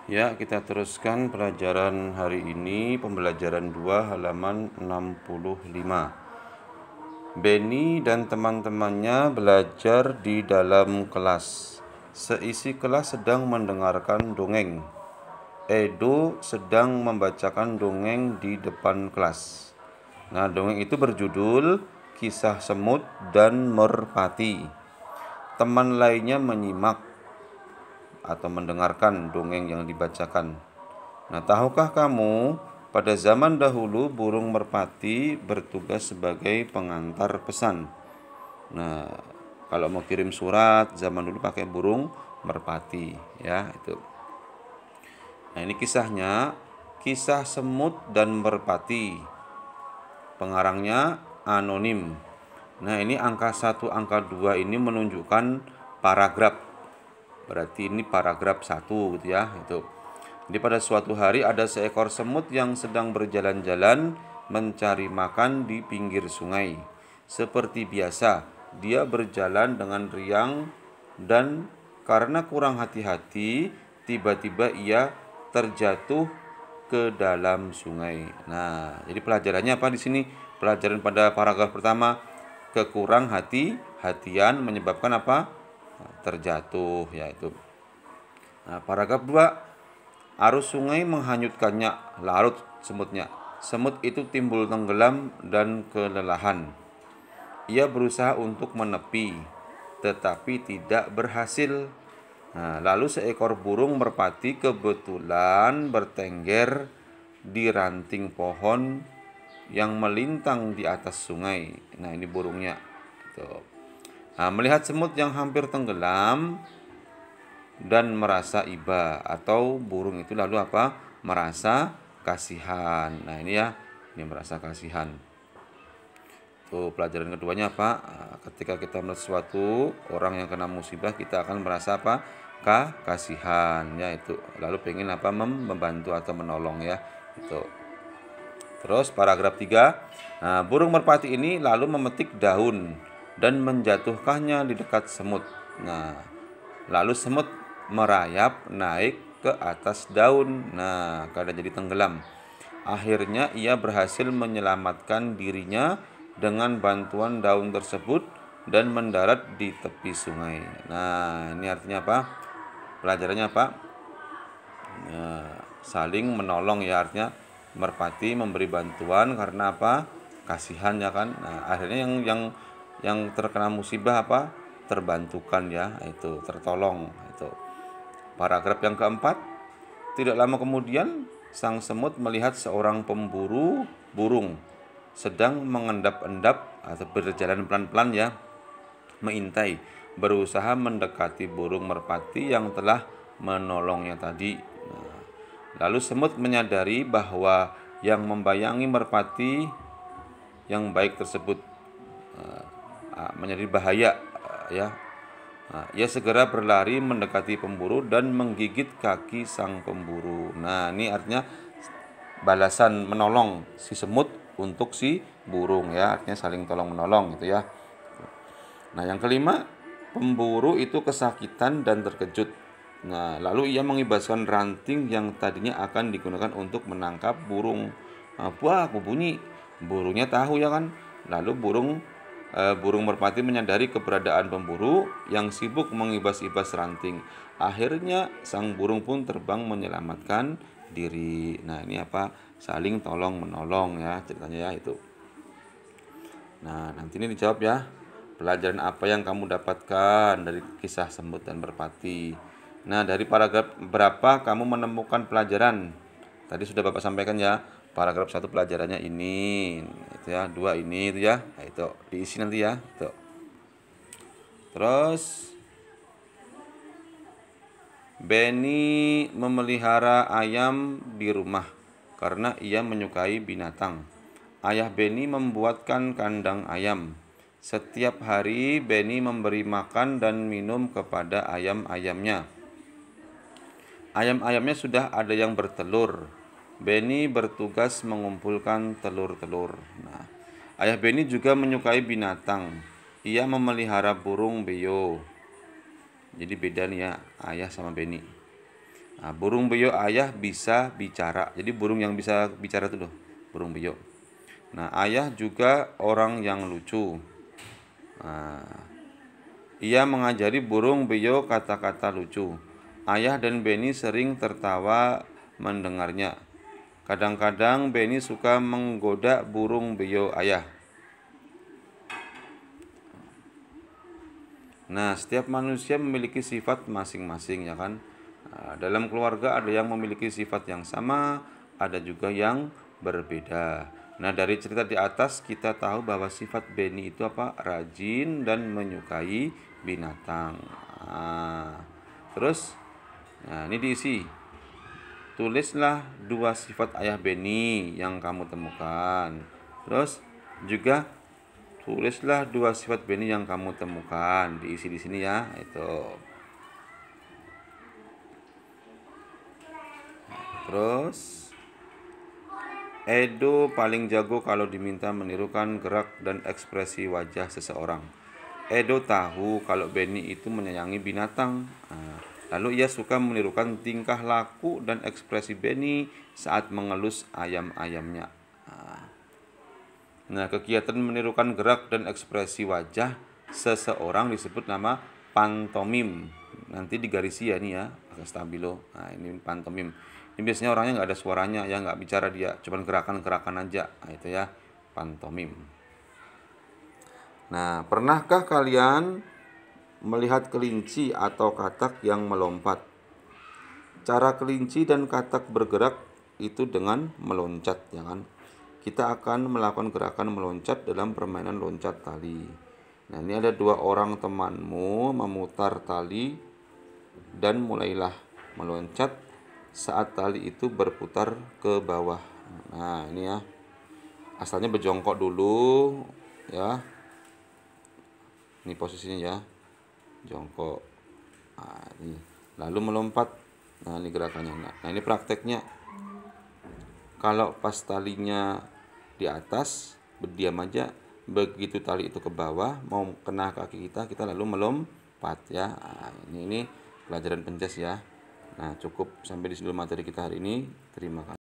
Ya, kita teruskan pelajaran hari ini, pembelajaran 2 halaman 65. Benny dan teman-temannya belajar di dalam kelas. Seisi kelas sedang mendengarkan dongeng. Edo sedang membacakan dongeng di depan kelas. Nah, dongeng itu berjudul Kisah Semut dan Merpati. Teman lainnya menyimak atau mendengarkan dongeng yang dibacakan. Nah, tahukah kamu, pada zaman dahulu burung merpati bertugas sebagai pengantar pesan. Nah, kalau mau kirim surat zaman dulu pakai burung merpati, ya itu. Nah, ini kisahnya, Kisah Semut dan Merpati. Pengarangnya anonim. Nah, ini angka 1, angka 2 ini menunjukkan paragraf. Berarti ini paragraf 1 gitu ya, itu. Jadi pada suatu hari ada seekor semut yang sedang berjalan-jalan mencari makan di pinggir sungai. Seperti biasa, dia berjalan dengan riang dan karena kurang hati-hati, tiba-tiba ia terjatuh ke dalam sungai. Nah, jadi pelajarannya apa di sini? Pelajaran pada paragraf pertama, kekurang hati-hatian menyebabkan apa? Terjatuh, yaitu. Nah, paragraf 2, arus sungai menghanyutkannya, larut semutnya. Semut itu timbul tenggelam dan kelelahan. Ia berusaha untuk menepi, tetapi tidak berhasil. Nah, lalu seekor burung merpati kebetulan bertengger di ranting pohon yang melintang di atas sungai. Nah, ini burungnya. Tuh. Nah, melihat semut yang hampir tenggelam dan merasa iba, atau burung itu lalu apa? Merasa kasihan. Nah, ini ya, ini merasa kasihan. Tuh, pelajaran keduanya apa? Ketika kita melihat sesuatu orang yang kena musibah, kita akan merasa apa? Kasihan, ya itu. Lalu pengen apa? Membantu atau menolong, ya. Itu. Terus paragraf 3, nah, burung merpati ini lalu memetik daun dan menjatuhkannya di dekat semut. Nah, lalu semut merayap naik ke atas daun. Nah, karena jadi tenggelam. Akhirnya ia berhasil menyelamatkan dirinya dengan bantuan daun tersebut dan mendarat di tepi sungai. Nah, ini artinya apa? Pelajarannya apa? Saling menolong, ya, artinya merpati memberi bantuan karena apa? Kasihan, ya kan. Nah, akhirnya yang terkena musibah apa? Terbantukan, ya, itu tertolong itu. Paragraf yang keempat, tidak lama kemudian sang semut melihat seorang pemburu burung sedang mengendap-endap atau berjalan pelan-pelan, ya, mengintai, berusaha mendekati burung merpati yang telah menolongnya tadi. Nah, lalu semut menyadari bahwa yang membayangi merpati yang baik tersebut menjadi bahaya, ya. Nah, ia segera berlari mendekati pemburu dan menggigit kaki sang pemburu. Nah, ini artinya balasan menolong si semut untuk si burung, ya, artinya saling tolong menolong gitu, ya. Nah, yang kelima, pemburu itu kesakitan dan terkejut. Nah, lalu ia mengibaskan ranting yang tadinya akan digunakan untuk menangkap burung. Nah, buah bunyi. Burungnya tahu, ya kan. Lalu burung merpati menyadari keberadaan pemburu yang sibuk mengibas-ibas ranting. Akhirnya sang burung pun terbang menyelamatkan diri. Nah, ini apa? Saling tolong menolong, ya, ceritanya, ya, itu. Nah, nanti ini dijawab, ya. Pelajaran apa yang kamu dapatkan dari kisah semut dan merpati? Nah, dari paragraf berapa kamu menemukan pelajaran? Tadi sudah Bapak sampaikan, ya. Paragraf 1 pelajarannya ini, itu ya, 2 ini itu, ya. Nah, itu diisi nanti, ya. Itu. Terus Benny memelihara ayam di rumah karena ia menyukai binatang. Ayah Benny membuatkan kandang ayam. Setiap hari Benny memberi makan dan minum kepada ayam-ayamnya. Ayam-ayamnya sudah ada yang bertelur. Benny bertugas mengumpulkan telur-telur. Nah, ayah Benny juga menyukai binatang. Ia memelihara burung beo. Jadi beda nih, ya, ayah sama Benny. Nah, burung beo ayah bisa bicara. Jadi burung yang bisa bicara itu loh, burung beo. Nah, ayah juga orang yang lucu. Nah, ia mengajari burung beo kata-kata lucu. Ayah dan Benny sering tertawa mendengarnya. Kadang-kadang Benny suka menggoda burung beo ayah. Nah, setiap manusia memiliki sifat masing-masing, ya kan? Nah, dalam keluarga ada yang memiliki sifat yang sama, ada juga yang berbeda. Nah, dari cerita di atas kita tahu bahwa sifat Benny itu apa? Rajin dan menyukai binatang. Nah, terus, nah ini diisi. Tulislah 2 sifat ayah Benny yang kamu temukan. Terus juga tulislah 2 sifat Benny yang kamu temukan. Diisi di sini ya, itu. Terus Edo paling jago kalau diminta menirukan gerak dan ekspresi wajah seseorang. Edo tahu kalau Benny itu menyayangi binatang. Nah, lalu ia suka menirukan tingkah laku dan ekspresi Benny saat mengelus ayam-ayamnya. Nah, kegiatan menirukan gerak dan ekspresi wajah seseorang disebut nama pantomim. Nanti digarisi ya nih ya, pakai stabilo. Nah, ini pantomim. Ini biasanya orangnya nggak ada suaranya ya, nggak bicara dia, cuman gerakan-gerakan aja. Nah, itu ya, pantomim. Nah, pernahkah kalian melihat kelinci atau katak yang melompat? Cara kelinci dan katak bergerak itu dengan meloncat, ya kan? Kita akan melakukan gerakan meloncat dalam permainan loncat tali. Nah, ini ada 2 orang temanmu memutar tali dan mulailah meloncat saat tali itu berputar ke bawah. Nah, ini ya. Asalnya berjongkok dulu ya. Ini posisinya ya. Jongkok. Nah, ini. Lalu melompat. Nah, ini gerakannya. Nah, ini prakteknya. Kalau pas talinya di atas, berdiam aja. Begitu tali itu ke bawah, mau kena kaki kita, kita lalu melompat ya. Nah, ini pelajaran penjas ya. Nah, cukup sampai di sini materi kita hari ini. Terima kasih.